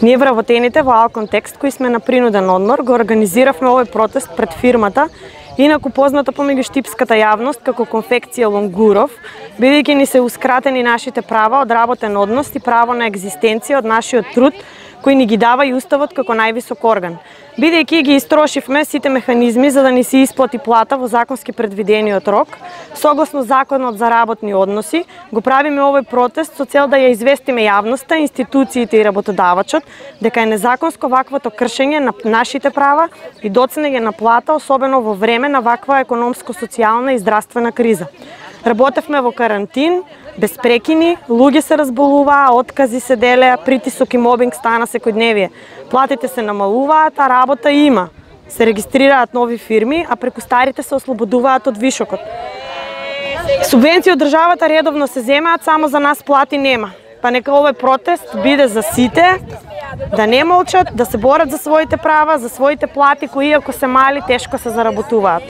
Ние вработените во Алконтекст, кои сме на принуден одмор, го организиравме овој протест пред фирмата, инаку позната помеѓу штипската јавност како конфекција Лонгуров, бидејќи ни сеускратени нашите права од работен однос и право на екзистенција од нашиот труд, кој ни ги дава и Уставот како највисок орган. Бидејќи ги истрошивме сите механизми за да ни се исплати плата во законски предвидениот рок, согласно Законот за работни односи, го правиме овој протест со цел да ја известиме јавноста, институциите и работодавачот дека е незаконско ваквото кршење на нашите права и доцнење на плата, особено во време на ваква економско-социјална и здравствена криза. Работевме во карантин, без прекини, луѓе се разболуваа, откази се делеа, притисок и мобинг стана секојдневие. Платите се намалуваат, а работа има. Се регистрираат нови фирми, а преку старите се ослободуваат од вишокот. Субвенции од државата редовно се земаат, само за нас плати нема. Па нека овој протест биде за сите, да не молчат, да се борат за своите права, за своите плати кои ако се мали тешко се заработуваат.